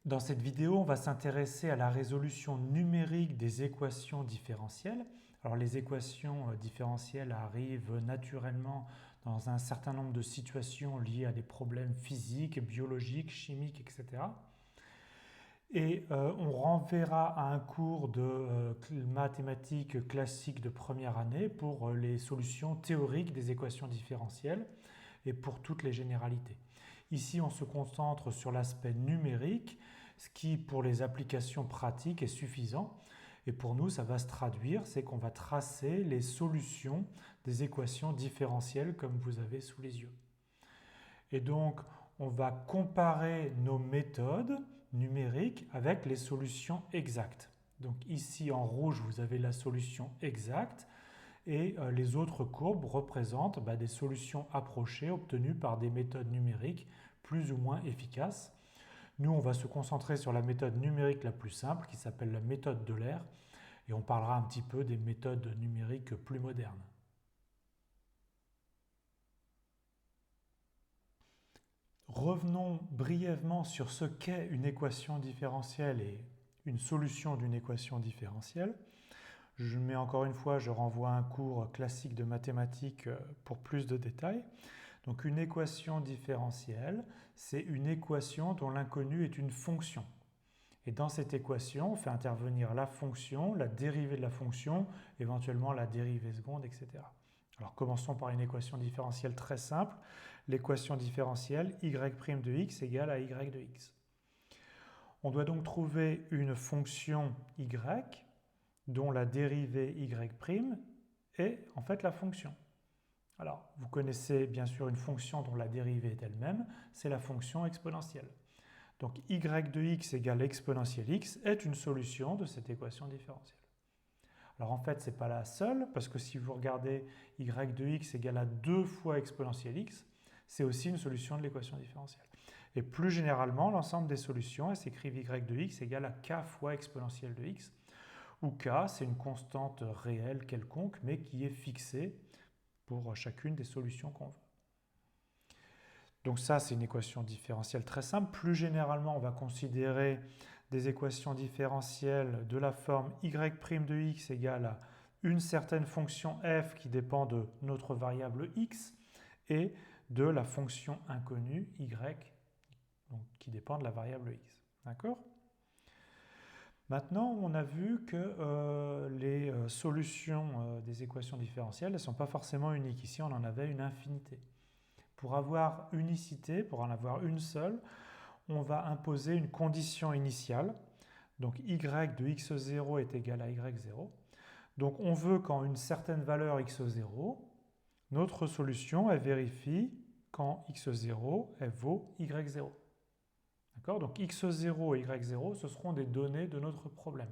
Dans cette vidéo, on va s'intéresser à la résolution numérique des équations différentielles. Alors les équations différentielles arrivent naturellement dans un certain nombre de situations liées à des problèmes physiques, biologiques, chimiques, etc. Et on renverra à un cours de mathématiques classiques de première année pour les solutions théoriques des équations différentielles et pour toutes les généralités. Ici, on se concentre sur l'aspect numérique, ce qui, pour les applications pratiques, est suffisant. Et pour nous, ça va se traduire, c'est qu'on va tracer les solutions des équations différentielles comme vous avez sous les yeux. Et donc, on va comparer nos méthodes numériques avec les solutions exactes. Donc ici, en rouge, vous avez la solution exacte et les autres courbes représentent des solutions approchées obtenues par des méthodes numériques plus ou moins efficaces. Nous, on va se concentrer sur la méthode numérique la plus simple qui s'appelle la méthode d'Euler et on parlera un petit peu des méthodes numériques plus modernes. Revenons brièvement sur ce qu'est une équation différentielle et une solution d'une équation différentielle. Mais encore une fois, je renvoie à un cours classique de mathématiques pour plus de détails. Donc une équation différentielle, c'est une équation dont l'inconnu est une fonction. Et dans cette équation, on fait intervenir la fonction, la dérivée de la fonction, éventuellement la dérivée seconde, etc. Alors commençons par une équation différentielle très simple. L'équation différentielle y' de x égale à y de x. On doit donc trouver une fonction y dont la dérivée y' est en fait la fonction. Alors, vous connaissez bien sûr une fonction dont la dérivée est elle-même, c'est la fonction exponentielle. Donc y de x égale exponentielle x est une solution de cette équation différentielle. Alors en fait, ce n'est pas la seule, parce que si vous regardez y de x égale à 2 fois exponentielle x, c'est aussi une solution de l'équation différentielle. Et plus généralement, l'ensemble des solutions, elles s'écrivent y de x égale à k fois exponentielle de x, où k, c'est une constante réelle quelconque, mais qui est fixée pour chacune des solutions qu'on veut. Donc ça, c'est une équation différentielle très simple. Plus généralement, on va considérer des équations différentielles de la forme y' de x égale à une certaine fonction f qui dépend de notre variable x et de la fonction inconnue y donc qui dépend de la variable x. D'accord ? Maintenant, on a vu que les solutions des équations différentielles ne sont pas forcément uniques. Ici, on en avait une infinité. Pour avoir unicité, pour en avoir une seule, on va imposer une condition initiale. Donc y de x0 est égal à y0. Donc on veut qu'en une certaine valeur x0, notre solution elle vérifie quand x0 elle vaut y0. D'accord ? Donc x0 et y0, ce seront des données de notre problème.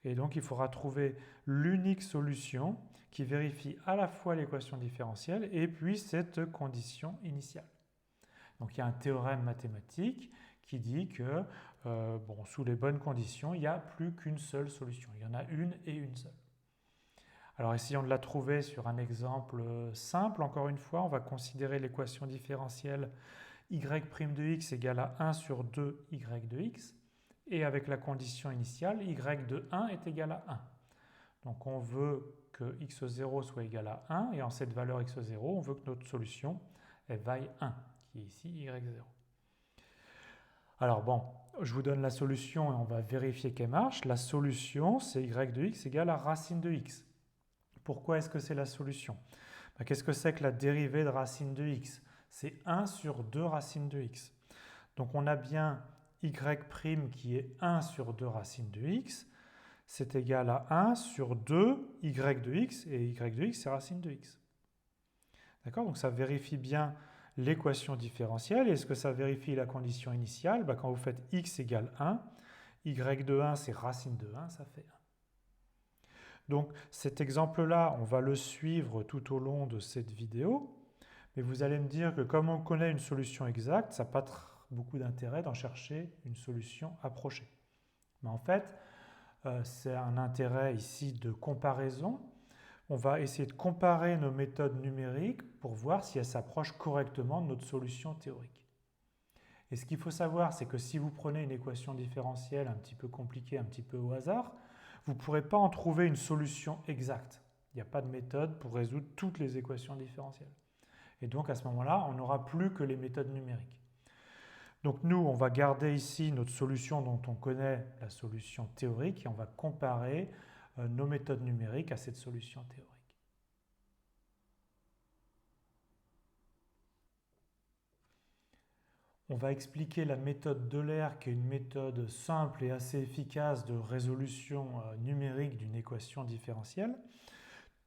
Et donc il faudra trouver l'unique solution qui vérifie à la fois l'équation différentielle et puis cette condition initiale. Donc il y a un théorème mathématique qui dit que sous les bonnes conditions, il n'y a plus qu'une seule solution. Il y en a une et une seule. Alors essayons de la trouver sur un exemple simple. Encore une fois, on va considérer l'équation différentielle y' de x égale à 1 sur 2 y de x. Et avec la condition initiale, y de 1 est égal à 1. Donc on veut que x0 soit égal à 1, et en cette valeur x0, on veut que notre solution elle vaille 1, qui est ici y0. Alors bon, je vous donne la solution et on va vérifier qu'elle marche. La solution, c'est y de x égale à racine de x. Pourquoi est-ce que c'est la solution ? Qu'est-ce que c'est que la dérivée de racine de x ? C'est 1 sur 2 racines de x. Donc on a bien y' qui est 1 sur 2 racines de x, c'est égal à 1 sur 2 y de x, et y de x, c'est racine de x. D'accord ? Donc ça vérifie bien l'équation différentielle. Et est-ce que ça vérifie la condition initiale ? Quand vous faites x égale 1, y de 1, c'est racine de 1, ça fait 1. Donc cet exemple-là, on va le suivre tout au long de cette vidéo. Mais vous allez me dire que comme on connaît une solution exacte, ça n'a pas beaucoup d'intérêt d'en chercher une solution approchée. Mais en fait, c'est un intérêt ici de comparaison. On va essayer de comparer nos méthodes numériques pour voir si elles s'approchent correctement de notre solution théorique. Et ce qu'il faut savoir, c'est que si vous prenez une équation différentielle un petit peu compliquée, un petit peu au hasard, vous ne pourrez pas en trouver une solution exacte. Il n'y a pas de méthode pour résoudre toutes les équations différentielles. Et donc à ce moment-là, on n'aura plus que les méthodes numériques. Donc nous, on va garder ici notre solution dont on connaît la solution théorique et on va comparer nos méthodes numériques à cette solution théorique. On va expliquer la méthode d'Euler, qui est une méthode simple et assez efficace de résolution numérique d'une équation différentielle.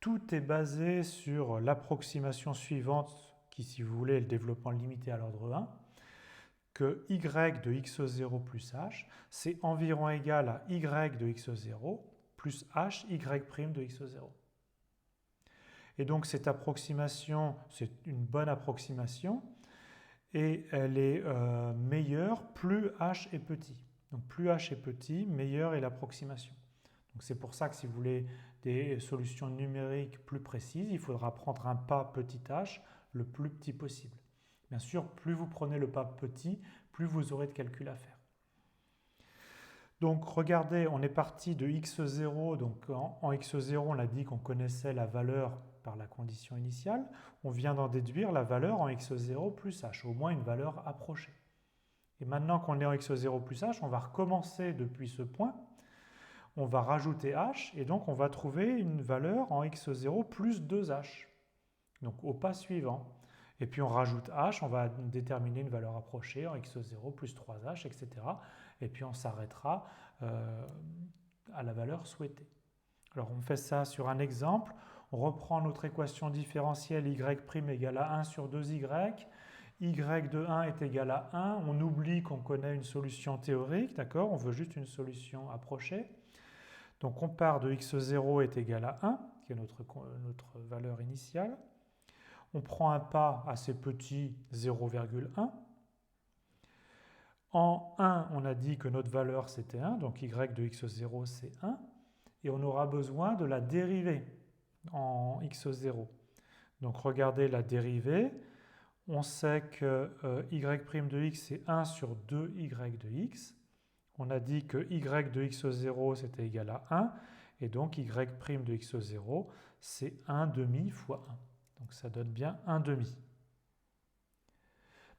Tout est basé sur l'approximation suivante, qui, si vous voulez, est le développement limité à l'ordre 1, que y de x0 plus h, c'est environ égal à y de x0 plus h y' de x0. Et donc cette approximation, c'est une bonne approximation, et elle est meilleure plus h est petit. Donc plus h est petit, meilleure est l'approximation. Donc c'est pour ça que si vous voulez des solutions numériques plus précises, il faudra prendre un pas petit h le plus petit possible. Bien sûr, plus vous prenez le pas petit, plus vous aurez de calculs à faire. Donc regardez, on est parti de x0, donc en x0 on a dit qu'on connaissait la valeur par la condition initiale, on vient d'en déduire la valeur en x0 plus h, au moins une valeur approchée. Et maintenant qu'on est en x0 plus h, on va recommencer depuis ce point, on va rajouter h, et donc on va trouver une valeur en x0 plus 2h, donc au pas suivant. Et puis on rajoute h, on va déterminer une valeur approchée en x0 plus 3h, etc. Et puis on s'arrêtera à la valeur souhaitée. Alors on fait ça sur un exemple. On reprend notre équation différentielle y' égale à 1 sur 2y. Y de 1 est égal à 1. On oublie qu'on connaît une solution théorique, d'accord? On veut juste une solution approchée. Donc on part de x0 est égal à 1, qui est notre valeur initiale. On prend un pas assez petit, 0,1. En 1, on a dit que notre valeur c'était 1, donc y de x0 c'est 1. Et on aura besoin de la dérivée en x0. Donc regardez la dérivée. On sait que y' de x c'est 1 sur 2y de x. On a dit que y de x0 c'était égal à 1. Et donc y' de x0 c'est 1 demi fois 1. Donc ça donne bien 1 demi.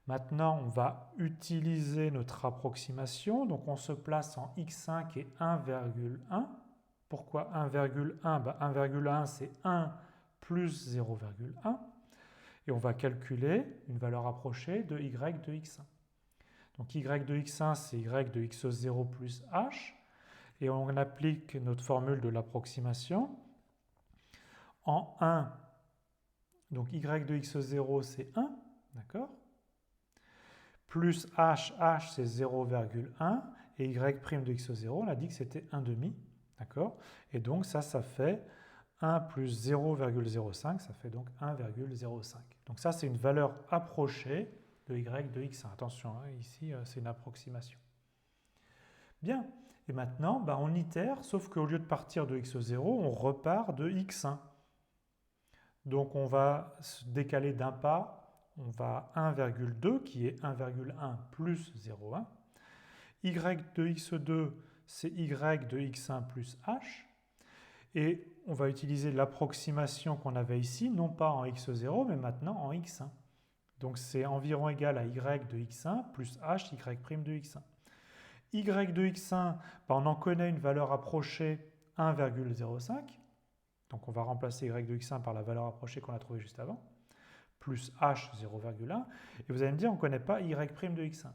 Maintenant, on va utiliser notre approximation. Donc on se place en x5 et 1,1. Pourquoi 1,1 ? 1,1 c'est 1 plus 0,1. Et on va calculer une valeur approchée de y de x1. Donc y de x1 c'est y de x0 plus h. Et on applique notre formule de l'approximation. En 1, donc y de x0 c'est 1, d'accord ? Plus h c'est 0,1 et y' de x0, on a dit que c'était 1 demi, d'accord ? Et donc ça fait 1 plus 0,05, ça fait donc 1,05. Donc ça c'est une valeur approchée de y de x1. Attention, hein, ici c'est une approximation. Bien, et maintenant on itère, sauf qu'au lieu de partir de x0, on repart de x1. Donc on va se décaler d'un pas, on va à 1,2 qui est 1,1 plus 0,1. Y de x2 c'est y de x1 plus h. Et on va utiliser l'approximation qu'on avait ici, non pas en x0 mais maintenant en x1. Donc c'est environ égal à y de x1 plus h y' de x1. Y de x1, on en connaît une valeur approchée 1,05. Donc on va remplacer y de x1 par la valeur approchée qu'on a trouvée juste avant, plus h 0,1. Et vous allez me dire, on ne connaît pas y' de x1.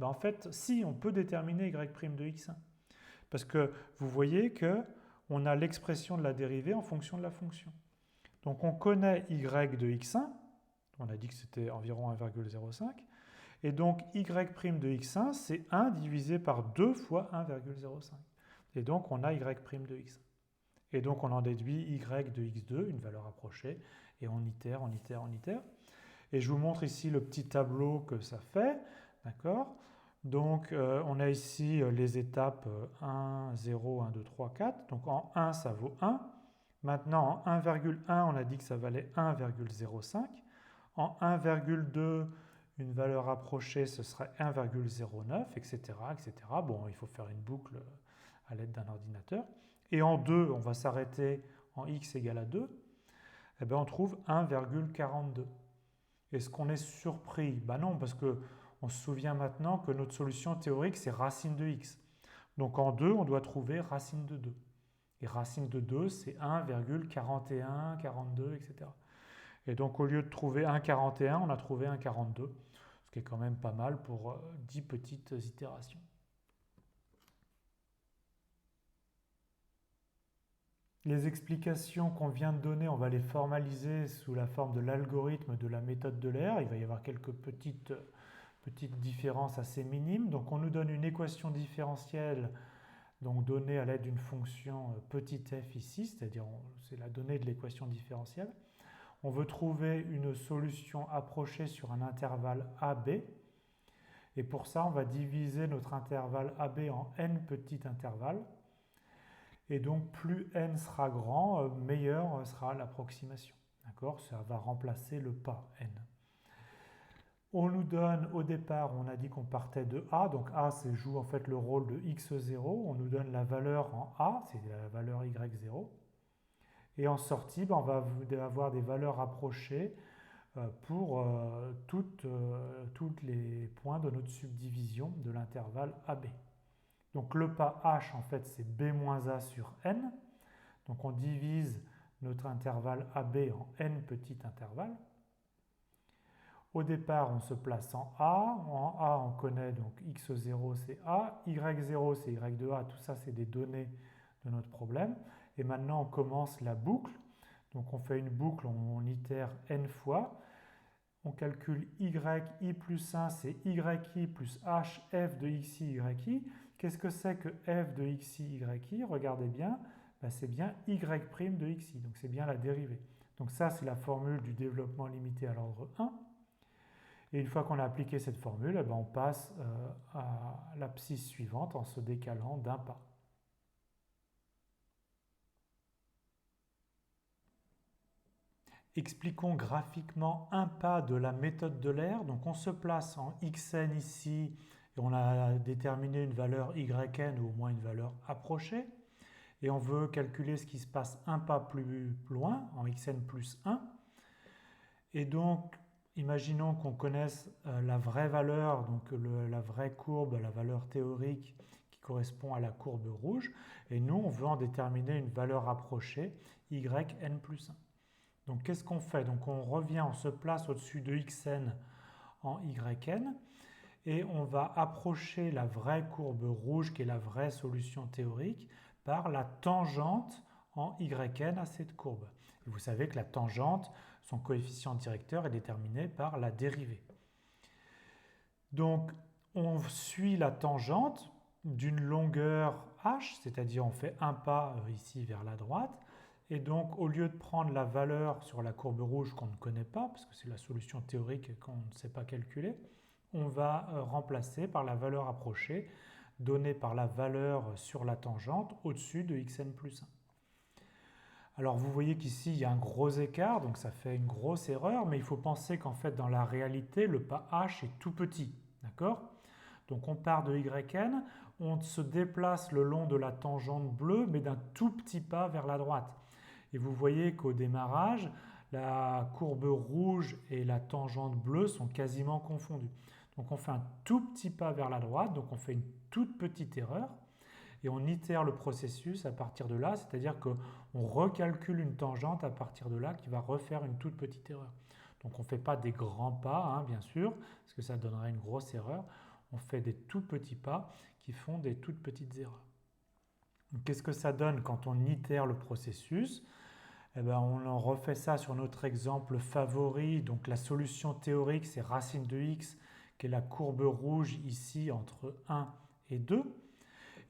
En fait, si, on peut déterminer y' de x1. Parce que vous voyez qu'on a l'expression de la dérivée en fonction de la fonction. Donc on connaît y de x1, on a dit que c'était environ 1,05. Et donc y' de x1, c'est 1 divisé par 2 fois 1,05. Et donc on a y' de x1. Et donc on en déduit y de x2, une valeur approchée, et on itère, on itère, on itère. Et je vous montre ici le petit tableau que ça fait, d'accord ? Donc on a ici les étapes 1, 0, 1, 2, 3, 4. Donc en 1, ça vaut 1. Maintenant en 1,1, on a dit que ça valait 1,05. En 1,2, Une valeur rapprochée, ce serait 1,09, etc., etc. Bon, il faut faire une boucle à l'aide d'un ordinateur. Et en 2, on va s'arrêter en x égale à 2. Eh bien, on trouve 1,42. Est-ce qu'on est surpris? Ben non, parce qu'on se souvient maintenant que notre solution théorique, c'est racine de x. Donc en 2, on doit trouver racine de 2. Et racine de 2, c'est 1,41, 42, etc. Et donc au lieu de trouver 1,41, on a trouvé 1,42, ce qui est quand même pas mal pour 10 petites itérations. Les explications qu'on vient de donner, on va les formaliser sous la forme de l'algorithme de la méthode d'Euler. Il va y avoir quelques petites différences assez minimes. Donc on nous donne une équation différentielle donc donnée à l'aide d'une fonction petit f ici, c'est-à-dire c'est la donnée de l'équation différentielle. On veut trouver une solution approchée sur un intervalle AB. Et pour ça, on va diviser notre intervalle AB en n petits intervalles. Et donc, plus n sera grand, meilleure sera l'approximation. D'accord? Ça va remplacer le pas n. On nous donne, au départ, on a dit qu'on partait de A. Donc A, joue en fait le rôle de x0. On nous donne la valeur en A, c'est la valeur y0. Et en sortie, on va avoir des valeurs rapprochées pour tous les points de notre subdivision de l'intervalle AB. Donc le pas h, en fait, c'est b-a sur n. Donc on divise notre intervalle AB en n petits intervalles. Au départ, on se place en A. En A, on connaît donc x0, c'est A. Y0, c'est y de A. Tout ça, c'est des données de notre problème. Et maintenant, on commence la boucle. Donc on fait une boucle, on itère n fois. On calcule y plus 1, c'est yi plus h f de xi, yi. Qu'est-ce que c'est que f de xi, yi? Regardez bien, c'est bien y' de xi, donc c'est bien la dérivée. Donc ça, c'est la formule du développement limité à l'ordre 1. Et une fois qu'on a appliqué cette formule, on passe à l'abscisse suivante en se décalant d'un pas. Expliquons graphiquement un pas de la méthode d'Euler. Donc on se place en xn ici et on a déterminé une valeur yn ou au moins une valeur approchée. Et on veut calculer ce qui se passe un pas plus loin, en xn plus 1. Et donc, imaginons qu'on connaisse la vraie valeur, donc la vraie courbe, la valeur théorique qui correspond à la courbe rouge. Et nous, on veut en déterminer une valeur approchée, yn plus 1. Donc qu'est-ce qu'on fait? Donc on revient, on se place au-dessus de xn en yn et on va approcher la vraie courbe rouge qui est la vraie solution théorique par la tangente en yn à cette courbe. Et vous savez que la tangente, son coefficient directeur est déterminé par la dérivée. Donc on suit la tangente d'une longueur h, c'est-à-dire on fait un pas ici vers la droite. Et donc, au lieu de prendre la valeur sur la courbe rouge qu'on ne connaît pas, parce que c'est la solution théorique qu'on ne sait pas calculer, on va remplacer par la valeur approchée donnée par la valeur sur la tangente au-dessus de xn plus 1. Alors, vous voyez qu'ici, il y a un gros écart, donc ça fait une grosse erreur, mais il faut penser qu'en fait, dans la réalité, le pas h est tout petit. D'accord? Donc, on part de yn, on se déplace le long de la tangente bleue, mais d'un tout petit pas vers la droite. Et vous voyez qu'au démarrage, la courbe rouge et la tangente bleue sont quasiment confondues. Donc on fait un tout petit pas vers la droite, donc on fait une toute petite erreur et on itère le processus à partir de là, c'est-à-dire qu'on recalcule une tangente à partir de là qui va refaire une toute petite erreur. Donc on ne fait pas des grands pas, bien sûr, parce que ça donnerait une grosse erreur. On fait des tout petits pas qui font des toutes petites erreurs. Qu'est-ce que ça donne quand on itère le processus? On en refait ça sur notre exemple favori. Donc la solution théorique, c'est racine de x, qui est la courbe rouge ici entre 1 et 2.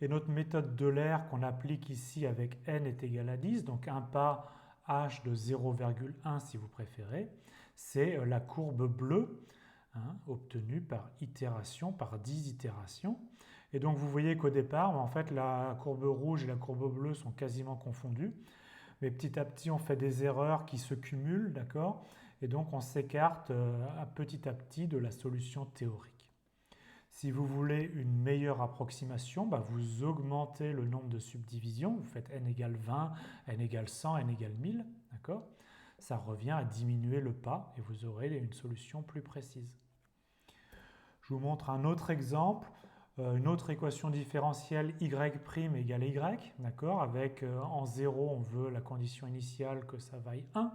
Et notre méthode d'Euler qu'on applique ici avec n est égal à 10, donc un pas h de 0,1 si vous préférez, c'est la courbe bleue obtenue par itération, par 10 itérations. Et donc vous voyez qu'au départ, en fait, la courbe rouge et la courbe bleue sont quasiment confondues. Mais petit à petit, on fait des erreurs qui se cumulent, d'accord? et donc on s'écarte petit à petit de la solution théorique. Si vous voulez une meilleure approximation, vous augmentez le nombre de subdivisions, vous faites n égale 20, n égale 100, n égale 1000, d'accord? Ça revient à diminuer le pas et vous aurez une solution plus précise. Je vous montre un autre exemple, une autre équation différentielle y' égale y, d'accord? Avec en 0, on veut la condition initiale que ça vaille 1.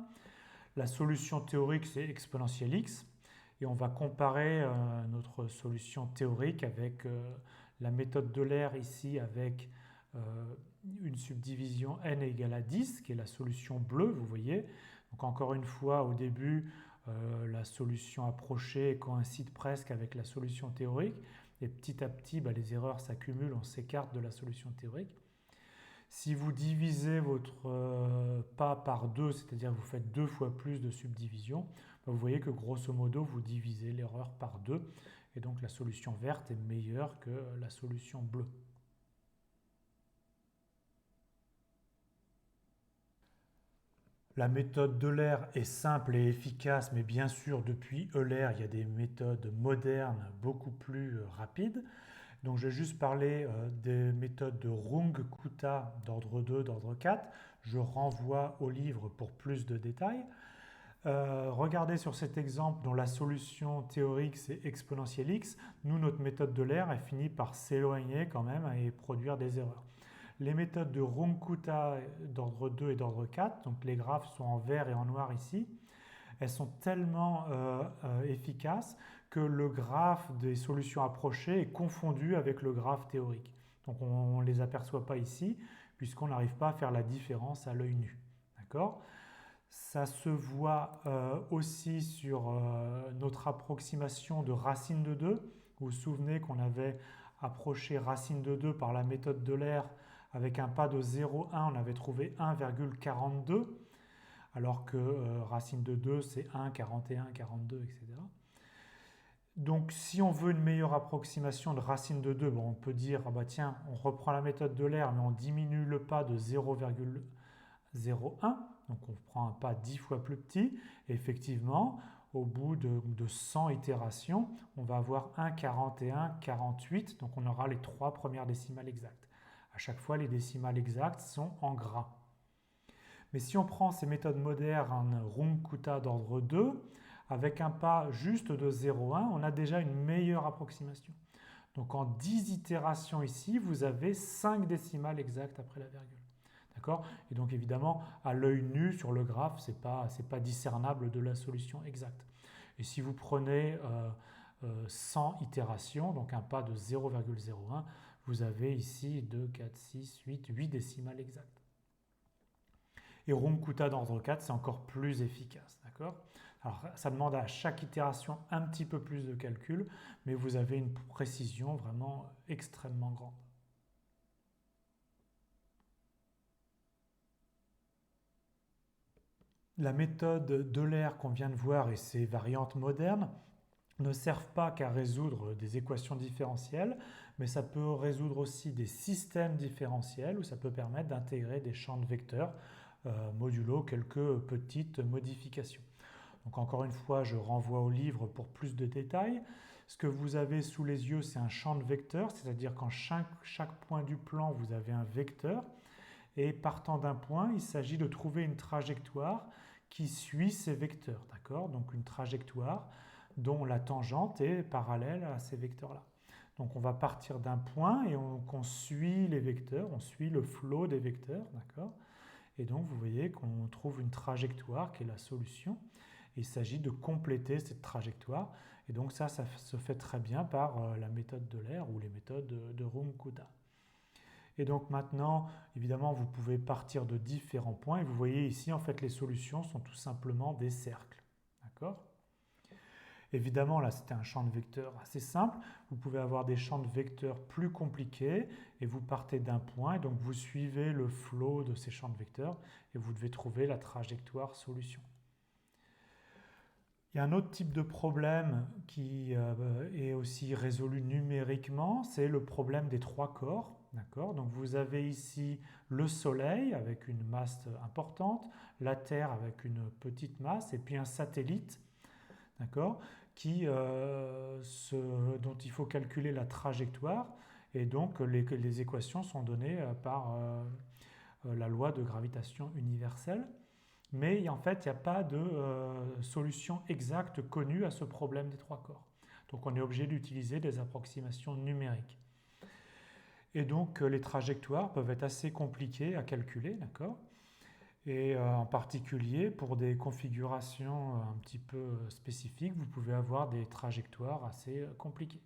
La solution théorique, c'est exponentielle x. Et on va comparer notre solution théorique avec la méthode d'Euler ici avec une subdivision n égale à 10, qui est la solution bleue, vous voyez. Donc encore une fois, au début, la solution approchée coïncide presque avec la solution théorique. Et petit à petit, les erreurs s'accumulent, on s'écarte de la solution théorique. Si vous divisez votre pas par 2, c'est-à-dire que vous faites 2 fois plus de subdivisions, vous voyez que grosso modo, vous divisez l'erreur par 2. Et donc la solution verte est meilleure que la solution bleue. La méthode d'Euler est simple et efficace, mais bien sûr, depuis Euler, il y a des méthodes modernes beaucoup plus rapides. Donc, je vais juste parler des méthodes de Runge-Kutta d'ordre 2, d'ordre 4. Je renvoie au livre pour plus de détails. Regardez sur cet exemple dont la solution théorique c'est exponentielle x. Nous, notre méthode d'Euler, elle finit par s'éloigner quand même et produire des erreurs. Les méthodes de Runge-Kutta d'ordre 2 et d'ordre 4, donc les graphes sont en vert et en noir ici, elles sont tellement efficaces que le graphe des solutions approchées est confondu avec le graphe théorique. Donc on ne les aperçoit pas ici, puisqu'on n'arrive pas à faire la différence à l'œil nu. D'accord ? Ça se voit aussi sur notre approximation de racine de 2. Vous vous souvenez qu'on avait approché racine de 2 par la méthode d'Euler avec un pas de 0,1, on avait trouvé 1,42, alors que racine de 2, c'est 1, 41, 42, etc. Donc, si on veut une meilleure approximation de racine de 2, on peut dire, tiens, on reprend la méthode d'Euler, mais on diminue le pas de 0,01, donc on prend un pas 10 fois plus petit, et effectivement, au bout de 100 itérations, on va avoir 1, 41, 48, donc on aura les 3 premières décimales exactes. À chaque fois, les décimales exactes sont en gras. Mais si on prend ces méthodes modernes Runge-Kutta d'ordre 2, avec un pas juste de 0,1, on a déjà une meilleure approximation. Donc en 10 itérations ici, vous avez 5 décimales exactes après la virgule. D'accord ? Et donc évidemment, à l'œil nu sur le graphe, ce n'est pas discernable de la solution exacte. Et si vous prenez 100 itérations, donc un pas de 0,01, vous avez ici 2, 4, 6, 8 décimales exactes. Et Runge-Kutta d'ordre 4, c'est encore plus efficace. D'accord ? Alors, ça demande à chaque itération un petit peu plus de calcul, mais vous avez une précision vraiment extrêmement grande. La méthode d'Euler qu'on vient de voir et ses variantes modernes ne servent pas qu'à résoudre des équations différentielles, mais ça peut résoudre aussi des systèmes différentiels où ça peut permettre d'intégrer des champs de vecteurs modulo quelques petites modifications. Donc encore une fois, je renvoie au livre pour plus de détails. Ce que vous avez sous les yeux, c'est un champ de vecteurs, c'est-à-dire qu'en chaque point du plan, vous avez un vecteur. Et partant d'un point, il s'agit de trouver une trajectoire qui suit ces vecteurs. D'accord ? Donc une trajectoire dont la tangente est parallèle à ces vecteurs-là. Donc on va partir d'un point et on suit les vecteurs, on suit le flot des vecteurs. D'accord ? Et donc vous voyez qu'on trouve une trajectoire qui est la solution. Il s'agit de compléter cette trajectoire. Et donc ça se fait très bien par la méthode d'Euler ou les méthodes de Runge-Kutta. Et donc maintenant, évidemment, vous pouvez partir de différents points. Et vous voyez ici, en fait, les solutions sont tout simplement des cercles. D'accord ? Évidemment, là, c'était un champ de vecteurs assez simple. Vous pouvez avoir des champs de vecteurs plus compliqués et vous partez d'un point. Et donc, vous suivez le flot de ces champs de vecteurs et vous devez trouver la trajectoire solution. Il y a un autre type de problème qui est aussi résolu numériquement, c'est le problème des 3 corps. D'accord? Donc vous avez ici le Soleil avec une masse importante, la Terre avec une petite masse, et puis un satellite, d'accord, dont il faut calculer la trajectoire, et donc les équations sont données par la loi de gravitation universelle. Mais en fait, il n'y a pas de solution exacte connue à ce problème des trois corps. Donc on est obligé d'utiliser des approximations numériques. Et donc les trajectoires peuvent être assez compliquées à calculer, d'accord? Et en particulier pour des configurations un petit peu spécifiques, vous pouvez avoir des trajectoires assez compliquées.